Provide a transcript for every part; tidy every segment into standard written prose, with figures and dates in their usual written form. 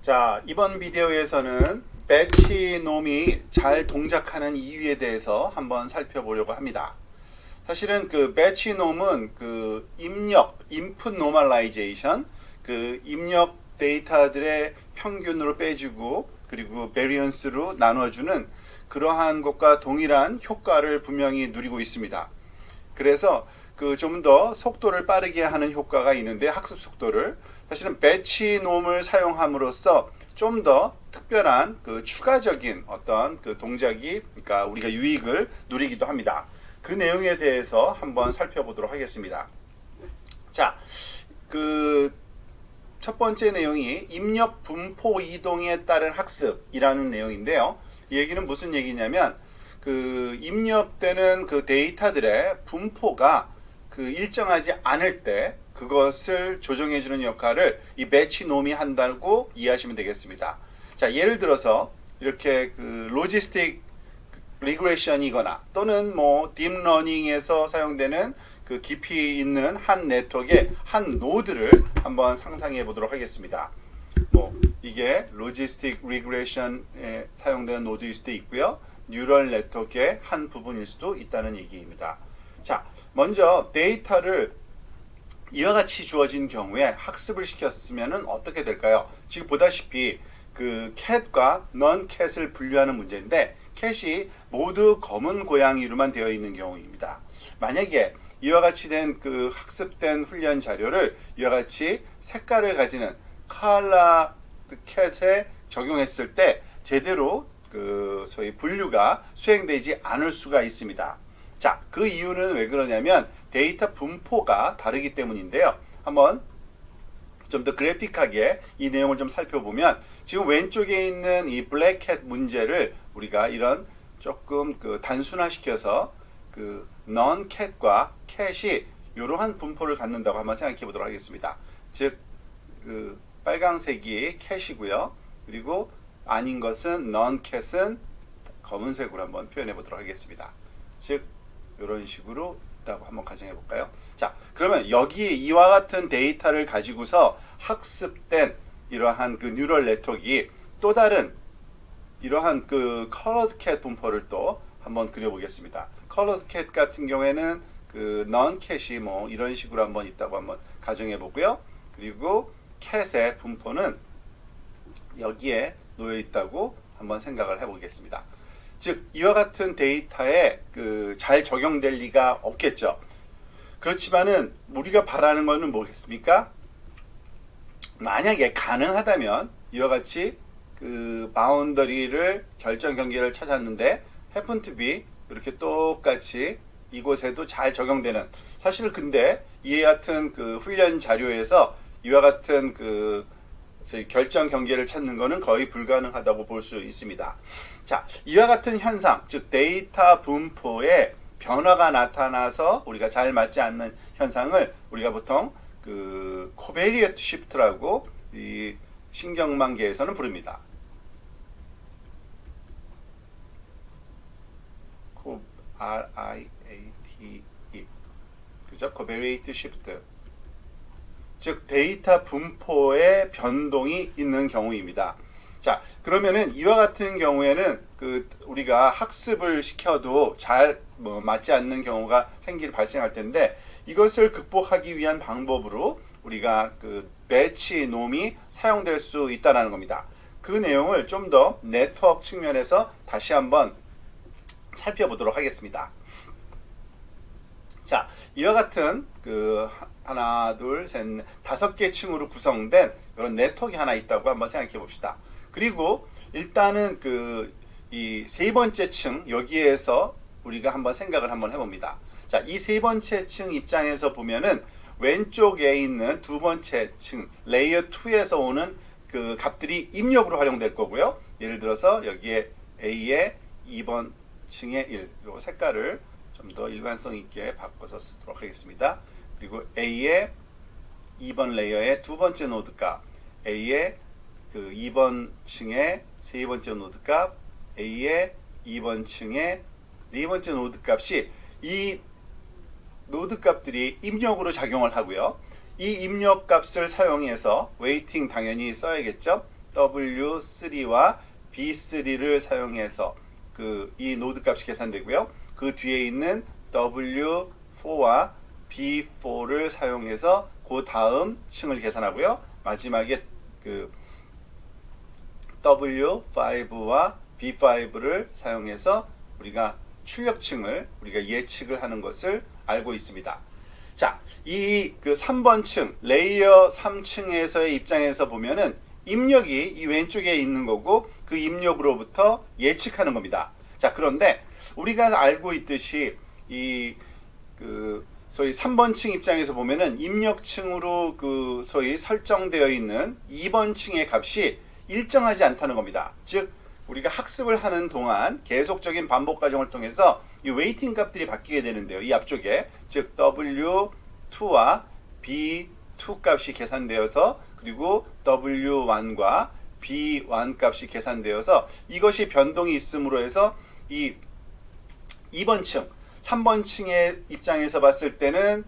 자, 이번 비디오에서는 배치 놈이 잘 동작하는 이유에 대해서 한번 살펴보려고 합니다. 사실은 그 배치 놈은 그 입력, input normalization, 그 입력 데이터들의 평균으로 빼주고 그리고 variance로 나눠주는 그러한 것과 동일한 효과를 분명히 누리고 있습니다. 그래서 그 좀 더 속도를 빠르게 하는 효과가 있는데, 학습 속도를 사실은 배치 놈을 사용함으로써 좀 더 특별한 그 추가적인 어떤 그 동작이, 그러니까 우리가 유익을 누리기도 합니다. 그 내용에 대해서 한번 살펴보도록 하겠습니다. 자, 그 첫 번째 내용이 입력 분포 이동에 따른 학습이라는 내용인데요. 이 얘기는 무슨 얘기냐면, 그 입력되는 그 데이터들의 분포가 그 일정하지 않을 때 그것을 조정해주는 역할을 이 배치 놈이 한다고 이해하시면 되겠습니다. 자, 예를 들어서 이렇게 그 로지스틱 리그레션이거나 또는 뭐 딥러닝에서 사용되는 그 깊이 있는 한 네트워크의 한 노드를 한번 상상해 보도록 하겠습니다. 뭐 이게 로지스틱 리그레션에 사용되는 노드일 수도 있고요, 뉴럴 네트워크의 한 부분일 수도 있다는 얘기입니다. 자, 먼저 데이터를 이와 같이 주어진 경우에 학습을 시켰으면 어떻게 될까요? 지금 보다시피 그 캣과 넌 캣을 분류하는 문제인데, 캣이 모두 검은 고양이로만 되어 있는 경우입니다. 만약에 이와 같이 된 그 학습된 훈련 자료를 이와 같이 색깔을 가지는 컬러드 캣에 적용했을 때 제대로 그 소위 분류가 수행되지 않을 수가 있습니다. 자, 그 이유는 왜 그러냐면 데이터 분포가 다르기 때문인데요. 한번 좀 더 그래픽하게 이 내용을 좀 살펴보면, 지금 왼쪽에 있는 이 블랙캣 문제를 우리가 이런 조금 그 단순화시켜서 그 non 캣과 캣이 이러한 분포를 갖는다고 한번 생각해 보도록 하겠습니다. 즉, 그 빨강색이 캣이고요, 그리고 아닌 것은 non 캣은 검은색으로 한번 표현해 보도록 하겠습니다. 즉, 이런 식으로 있다고 한번 가정해 볼까요? 자, 그러면 여기에 이와 같은 데이터를 가지고서 학습된 이러한 그 뉴럴 네트워크가 또 다른 이러한 그 컬러드 캣 분포를 또 한번 그려보겠습니다. 컬러드 캣 같은 경우에는 그 non 캣이 뭐 이런 식으로 한번 있다고 한번 가정해 보고요. 그리고 캣의 분포는 여기에 놓여 있다고 한번 생각을 해 보겠습니다. 즉, 이와 같은 데이터에 그 잘 적용될 리가 없겠죠. 그렇지만은 우리가 바라는 것은 뭐겠습니까? 만약에 가능하다면 이와 같이 그 바운더리를 결정 경계를 찾았는데 happen to be 이렇게 똑같이 이곳에도 잘 적용되는, 사실 근데 이와 같은 그 훈련 자료에서 이와 같은 그 결정 경계를 찾는 것은 거의 불가능하다고 볼 수 있습니다. 자, 이와 같은 현상, 즉 데이터 분포에 변화가 나타나서 우리가 잘 맞지 않는 현상을 우리가 보통 그 코베리어트 시프트라고 이 신경망계에서는 부릅니다. R-I-A-T-E, 그죠? 코베리어트 시프트. 즉 데이터 분포의 변동이 있는 경우입니다. 자, 그러면은 이와 같은 경우에는 그 우리가 학습을 시켜도 잘 뭐 맞지 않는 경우가 발생할 텐데, 이것을 극복하기 위한 방법으로 우리가 그 배치 놈이 사용될 수 있다는 겁니다. 그 내용을 좀 더 네트워크 측면에서 다시 한번 살펴보도록 하겠습니다. 자, 이와 같은 그 하나, 둘, 셋, 넷, 5개 층으로 구성된 이런 네트워크가 하나 있다고 한번 생각해 봅시다. 그리고 일단은 그 이 세 번째 층, 여기에서 우리가 한번 생각을 한번 해봅니다. 자, 이 세 번째 층 입장에서 보면은 왼쪽에 있는 두 번째 층 레이어 2에서 오는 그 값들이 입력으로 활용될 거고요. 예를 들어서 여기에 A의 2번 층의 1, 요 색깔을 좀 더 일관성 있게 바꿔서 쓰도록 하겠습니다. 그리고 A의 2번 레이어의 두 번째 노드 값, A의 그 2번 층의 세 번째 노드 값, A의 2번 층의 네 번째 노드 값이 이 노드 값들이 입력으로 작용을 하고요. 이 입력 값을 사용해서 웨이팅 당연히 써야겠죠. W3와 B3를 사용해서 이 노드 값이 계산되고요. 그 뒤에 있는 W4와 B4를 사용해서 그 다음 층을 계산하고요. 마지막에 W5와 B5를 사용해서 우리가 출력층을 우리가 예측을 하는 것을 알고 있습니다. 자, 이 3번 층, 레이어 3층에서의 입장에서 보면은 입력이 이 왼쪽에 있는 거고 그 입력으로부터 예측하는 겁니다. 자, 그런데 우리가 알고 있듯이 소위 3번 층 입장에서 보면은 입력층으로 소위 설정되어 있는 2번 층의 값이 일정하지 않다는 겁니다. 즉, 우리가 학습을 하는 동안 계속적인 반복 과정을 통해서 이 웨이팅 값들이 바뀌게 되는데요. 이 앞쪽에 즉 W2와 B2 값이 계산되어서 그리고 W1과 B1 값이 계산되어서 이것이 변동이 있음으로 해서 이 2번 층, 3번 층의 입장에서 봤을 때는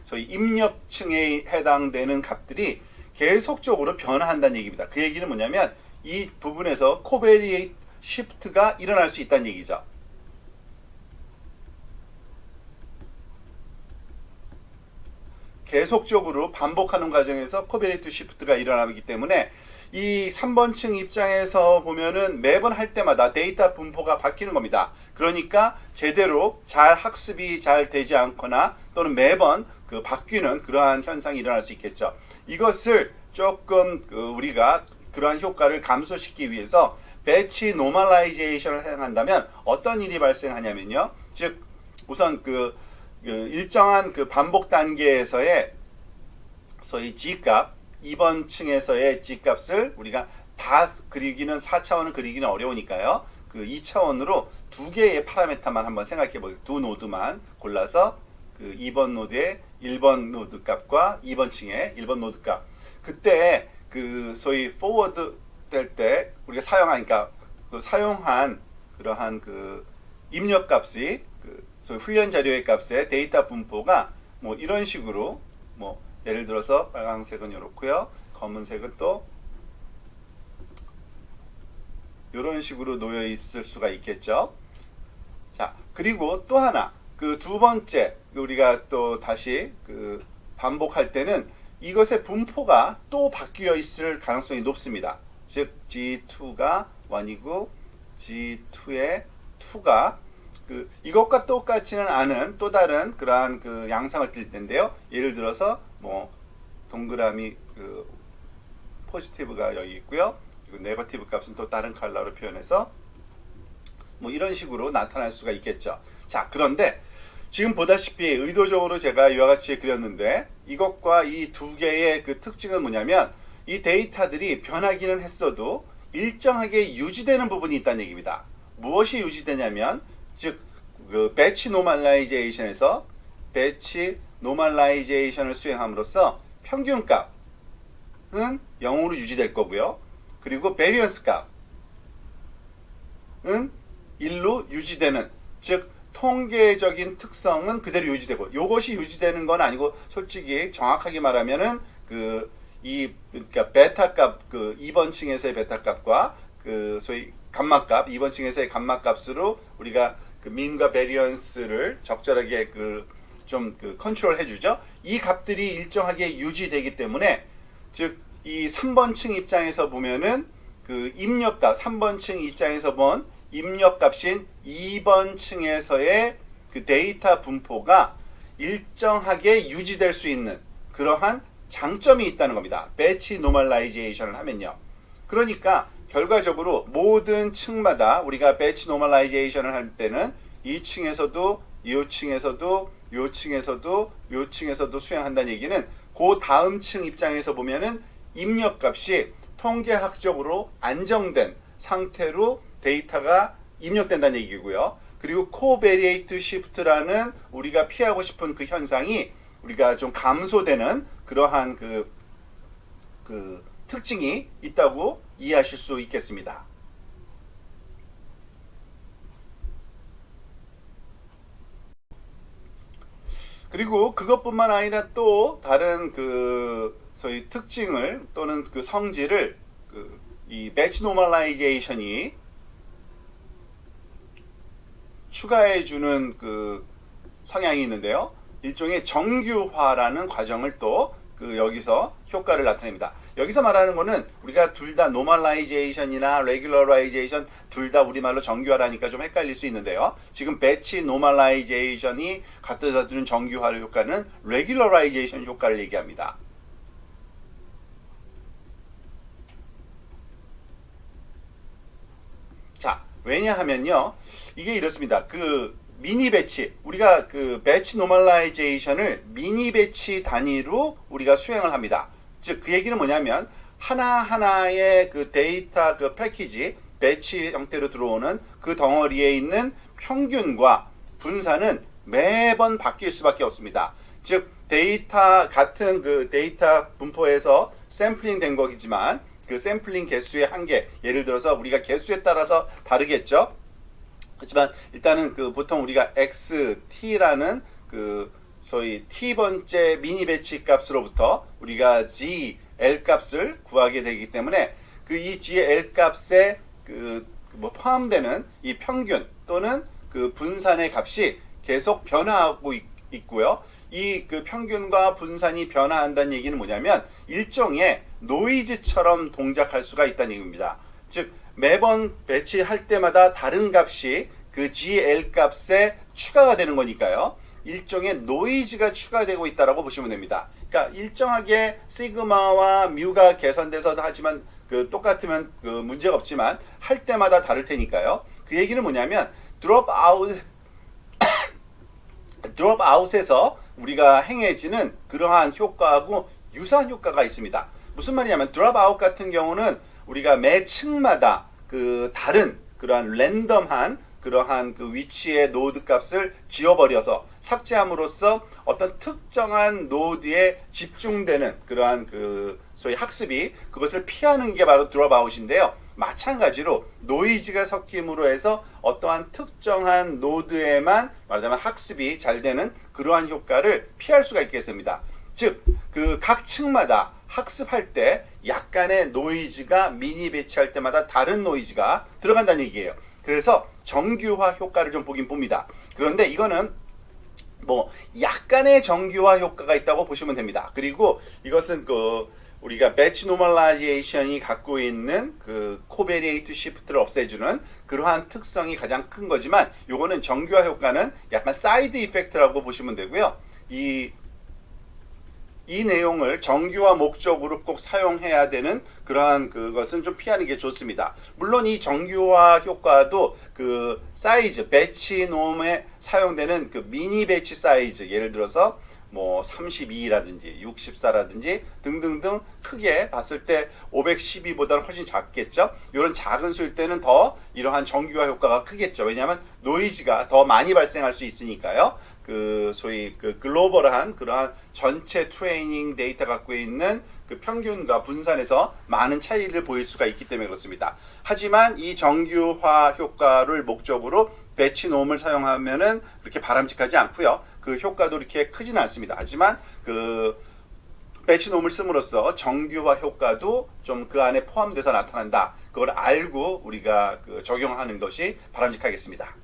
소위 입력층에 해당되는 값들이 계속적으로 변화한다는 얘기입니다. 그 얘기는 뭐냐면 이 부분에서 코베리에이트 시프트가 일어날 수 있다는 얘기죠. 계속적으로 반복하는 과정에서 코베리에이트 시프트가 일어나기 때문에 이 3번층 입장에서 보면은 매번 할 때마다 데이터 분포가 바뀌는 겁니다. 그러니까 제대로 잘 학습이 잘 되지 않거나 또는 매번 바뀌는 그러한 현상이 일어날 수 있겠죠. 이것을 조금 우리가 그러한 효과를 감소시키기 위해서 배치 노멀라이제이션을 사용한다면 어떤 일이 발생하냐면요. 즉 우선 일정한 반복 단계에서의 소위 G값, 2번 층에서의 G값을 우리가 다 그리기는 4차원을 그리기는 어려우니까요. 2차원으로 두 개의 파라미터만 한번 생각해 보세요. 두 노드만 골라서 2번 노드의 1번 노드 값과 2번 층의 1번 노드 값. 그때 소위 forward 될 때 우리가 사용한 그러한 입력 값이 소위 훈련 자료의 값의 데이터 분포가 뭐 이런 식으로 예를 들어서 빨간색은 이렇고요. 검은색은 또 이런 식으로 놓여 있을 수가 있겠죠. 자, 그리고 또 하나 두 번째 우리가 또 다시 반복할 때는 이것의 분포가 또 바뀌어 있을 가능성이 높습니다. 즉 G2가 1이고 G2의 2가 이것과 똑같지는 않은 또 다른 그러한 양상을 띌 텐데요. 예를 들어서 동그라미 포지티브가 여기 있고요. 그리고 네거티브 값은 또 다른 컬러로 표현해서 이런 식으로 나타날 수가 있겠죠. 자, 그런데 지금 보다시피 의도적으로 제가 이와 같이 그렸는데 이것과 이 두 개의 특징은 뭐냐면 이 데이터들이 변하기는 했어도 일정하게 유지되는 부분이 있다는 얘기입니다. 무엇이 유지되냐면 즉 배치 노멀라이제이션에서 배치 노멀라이제이션을 수행함으로써 평균 값은 0으로 유지될 거고요. 그리고 베리언스 값은 1로 유지되는 즉 통계적인 특성은 그대로 유지되고 이것이 유지되는 건 아니고 솔직히 정확하게 말하면은 그러니까 베타 값 2번 층에서의 베타 값과 소위 감마 값 2번 층에서의 감마 값으로 우리가 민과 베리언스를 적절하게 좀 컨트롤 해주죠. 이 값들이 일정하게 유지되기 때문에 즉 이 3번 층 입장에서 보면은 입력값 3번 층 입장에서 본 입력값인 2번 층에서의 데이터 분포가 일정하게 유지될 수 있는 그러한 장점이 있다는 겁니다. 배치 노멀라이제이션을 하면요. 그러니까 결과적으로 모든 층마다 우리가 배치 노멀라이제이션을 할 때는 이 층에서도 이 층에서도 이 층에서도 이 층에서도 수행한다는 얘기는 그 다음 층 입장에서 보면은 입력값이 통계학적으로 안정된 상태로 데이터가 입력된다는 얘기고요. 그리고 코베리에이트 시프트라는 우리가 피하고 싶은 그 현상이 우리가 좀 감소되는 그러한 특징이 있다고 이해하실 수 있겠습니다. 그리고 그것뿐만 아니라 또 다른 소위 특징을 또는 성질을 이 배치 노멀라이제이션이 추가해주는 그 성향이 있는데요. 일종의 정규화라는 과정을 또 여기서 효과를 나타냅니다. 여기서 말하는 거는 우리가 둘 다 노멀라이제이션이나 레귤러라이제이션 둘 다 우리말로 정규화라니까 좀 헷갈릴 수 있는데요. 지금 배치 노멀라이제이션이 갖다 주는 정규화 효과는 레귤러라이제이션 효과를 얘기합니다. 자, 왜냐하면요. 이게 이렇습니다. 미니 배치, 우리가 배치 노멀라이제이션을 미니 배치 단위로 우리가 수행을 합니다. 즉 그 얘기는 뭐냐면 하나하나의 데이터 패키지 배치 형태로 들어오는 그 덩어리에 있는 평균과 분산은 매번 바뀔 수밖에 없습니다. 즉 데이터 같은 데이터 분포에서 샘플링 된 거지만 그 샘플링 개수의 한계, 예를 들어서 우리가 개수에 따라서 다르겠죠. 하지만 일단은 보통 우리가 XT라는 소위 T번째 미니 배치 값으로부터 우리가 G, L 값을 구하게 되기 때문에 이 G, L 값에 포함되는 이 평균 또는 분산의 값이 계속 변화하고 있고요. 이 평균과 분산이 변화한다는 얘기는 뭐냐면 일종의 노이즈처럼 동작할 수가 있다는 얘기입니다. 즉 매번 배치할 때마다 다른 값이 GL 값에 추가가 되는 거니까요. 일종의 노이즈가 추가되고 있다라고 보시면 됩니다. 그러니까 일정하게 시그마와 뮤가 개선돼서 하지만 똑같으면 문제가 없지만 할 때마다 다를 테니까요. 그 얘기는 뭐냐면 드롭아웃에서 우리가 행해지는 그러한 효과하고 유사한 효과가 있습니다. 무슨 말이냐면 드롭아웃 같은 경우는 우리가 매 층마다 다른 그러한 랜덤한 그러한 위치의 노드 값을 지워버려서 삭제함으로써 어떤 특정한 노드에 집중되는 그러한 소위 학습이 그것을 피하는 게 바로 드롭아웃인데요. 마찬가지로 노이즈가 섞임으로 해서 어떠한 특정한 노드에만 말하자면 학습이 잘 되는 그러한 효과를 피할 수가 있겠습니다. 즉 각 층마다 학습할 때 약간의 노이즈가 미니 배치할 때마다 다른 노이즈가 들어간다는 얘기예요. 그래서 정규화 효과를 좀 보긴 봅니다. 그런데 이거는 약간의 정규화 효과가 있다고 보시면 됩니다. 그리고 이것은 우리가 배치 노멀라이제이션이 갖고 있는 코베리에이트 시프트를 없애주는 그러한 특성이 가장 큰 거지만 요거는 정규화 효과는 약간 사이드 이펙트라고 보시면 되고요. 이 내용을 정규화 목적으로 꼭 사용해야 되는 그러한 그것은 좀 피하는 게 좋습니다. 물론 이 정규화 효과도 사이즈, 배치 놈에 사용되는 미니 배치 사이즈, 예를 들어서 32라든지 64라든지 등등등 크게 봤을 때 512보다는 훨씬 작겠죠. 이런 작은 수일 때는 더 이러한 정규화 효과가 크겠죠. 왜냐하면 노이즈가 더 많이 발생할 수 있으니까요. 소위 글로벌한 그러한 전체 트레이닝 데이터 갖고 있는 평균과 분산에서 많은 차이를 보일 수가 있기 때문에 그렇습니다. 하지만 이 정규화 효과를 목적으로 배치 놈을 사용하면은 그렇게 바람직하지 않고요. 효과도 이렇게 크지는 않습니다. 하지만 배치 놈을 씀으로써 정규화 효과도 좀 그 안에 포함돼서 나타난다. 그걸 알고 우리가 적용하는 것이 바람직하겠습니다.